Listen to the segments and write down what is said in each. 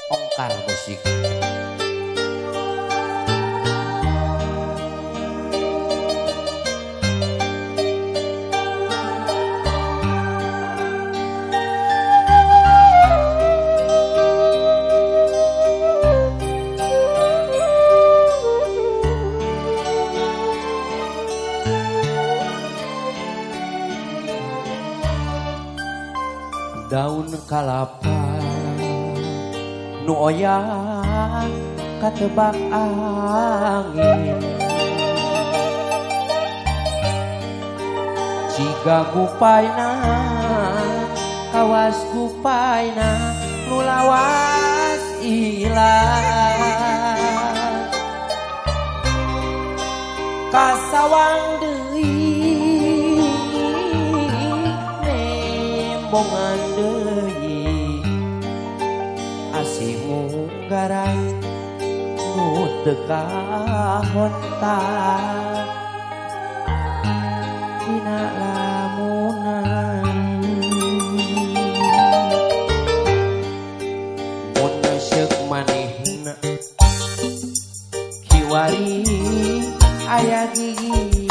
Ongkar musik. Daun kalapa nu oyah katebak angin, jika gupayna kawas gupayna nu lawas ilang kasawang deui nembongan deui asimu garang nu teu kahontak dina lamunan mun seuk manehna kiwari aya gigi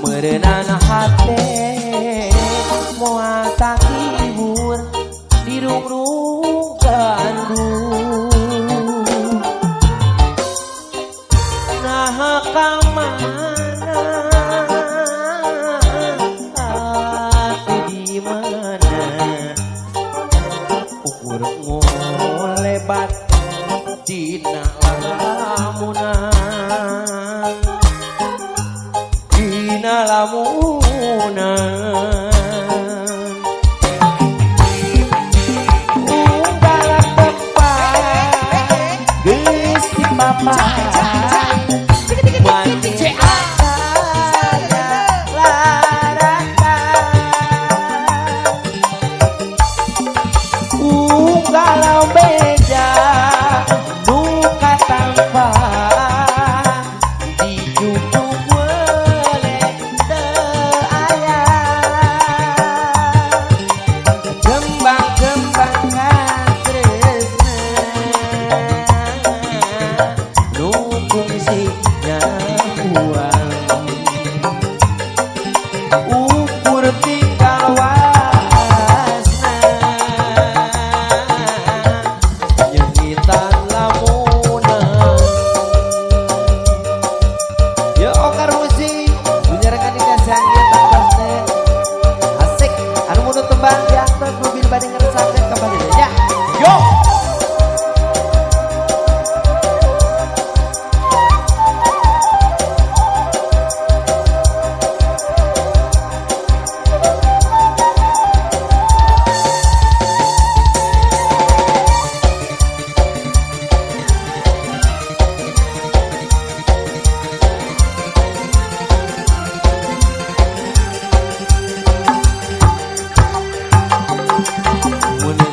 merenang hati moal tak hibur dirung-rung gandung nah kamana aku di mana ukur ngolebat dina lamunan dina lamunan unggal tepat geus dipapan mati saya larakan unggal beja duka tanpa dijunjung boleh teu aya kembang-kembang tresna nu fungsina buang ukur tinggal wasna nyengitan lamunan ya Ongkar musik menyarankan di kasan ya tanpa asik anu munut tembang di atas mobil banding ngeresakan kembali ya yo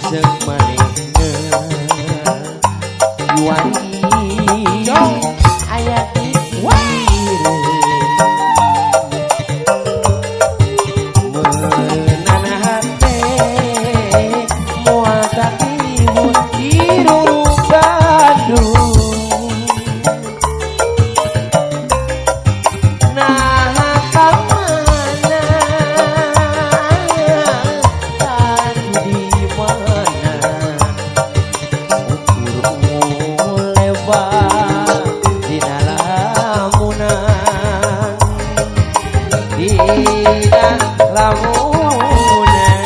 seuk manehna yuari aya di meunana hate moal tak hibur dirurung Bandung nah kamana anu di mana ukur lewat dina lamunan dina lamunan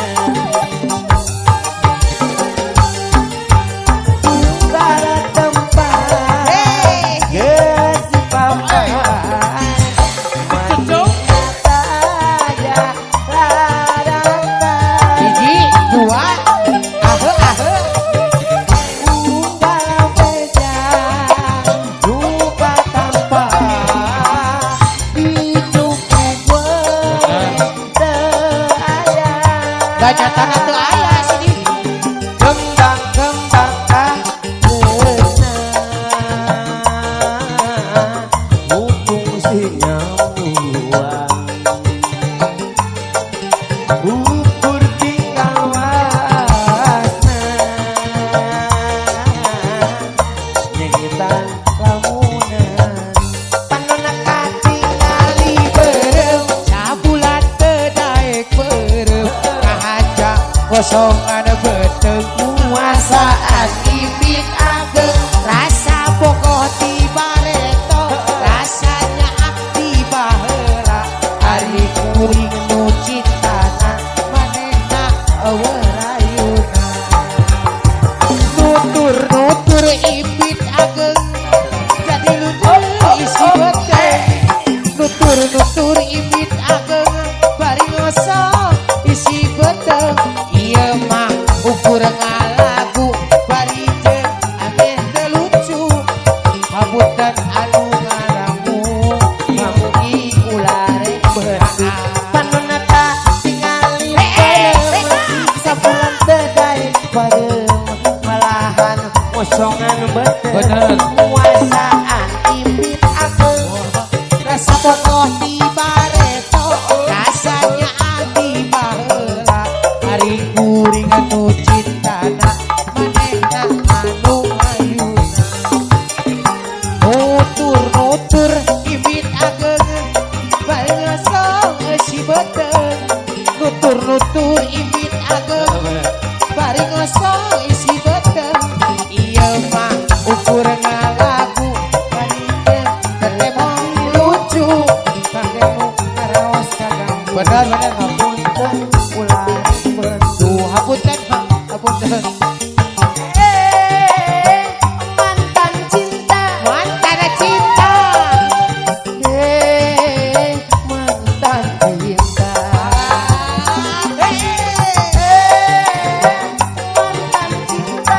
unggal tempat geus dipapan mati saja larakan hiji dua unggal beja duka tanpa dijunjung boleh teu aya gajah teu aya sini kembang-kembang tresna nu fungsina buang ukur tinggal kosong ada beteng Muasaan ibit ageng rasa pokok di bareto rasanya di baheula ari kuring nu cintana manehna awarayuna nutur ibit ageng jadi lucu isi beteng nutur ibit ageng bari ngosong isi beteng ieu mah ukur ngalagu bari jeung aneh teu lucu habutan anu ngaramu mamugi ulare beunang Panunata tingali bareng Sabulan tedain bareng Malahan ngosongan beteng Bener. Muasaan ibit ageng rasa pokok di bareto rasanya di baheula ari kuring anu cintana manehna anu ayuna nutur ibit ageng bari ngosong si beteng nutur ibit ageng bari ngosong isi beteng ieu mah ukur ngalagu bari jeung ketemu lucu kangdemu ngaraos kagang bener hapunten ulah bentu hapunten hapunten Mantan cinta mantan cinta Mantan cinta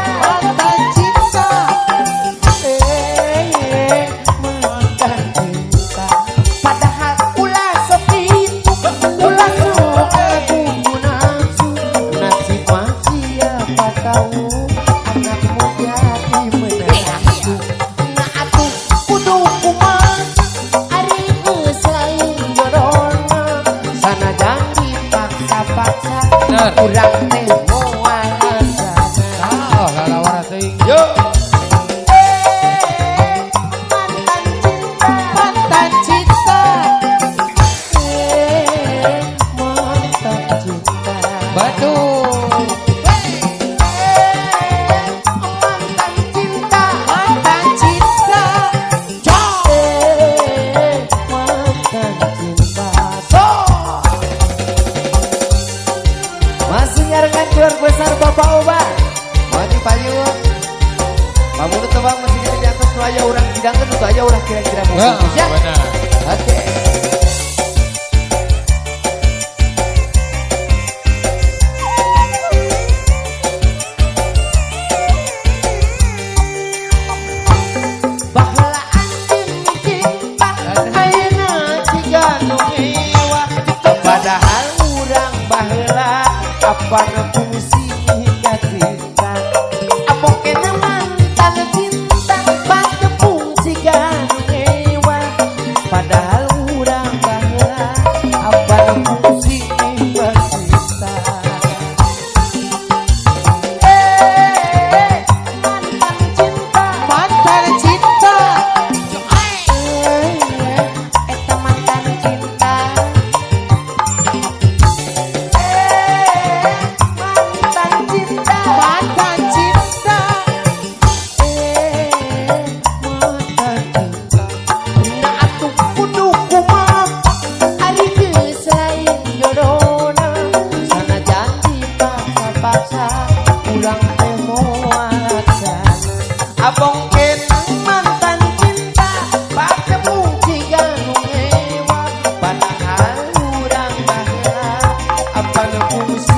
mantan cinta Mantan cinta Padahal ulah sepitu Ulah aku nafsu Nasib mah siapa tahu Anakmu jadi menantu Nah atuh kudu kumaha Ari geus lain jodohna Sanajan dipaksa-paksa Bener. Urang teh moal rasana oh lalawaran teuing Yo mantan cinta mantan cinta betul mantan cinta mantan cinta masih nyarengan keluar besar Bapak Oba Wani Payung Pamun tebang masih di atas nu aya urang hidangkeun nu aya ulah kira-kira musik ya benar oke Baheula anjeun cinta ayeuna jiga nu ewa padahal urang baheula apana fungsi hingga cinta apokena mantan cinta batu fungsi ganu ewa padahal urang baheula apana fungsi hingga cinta mantan cinta eta mantan cinta mantan cinta mantan cinta mantan cinta nah atuh kudu kumaha ari geus lain jodohna sanajan dipaksa-paksa ulang teh moal laksana abongkeun mantan cinta bakemu jiga nu ewa padahal urang baheula apana fungsi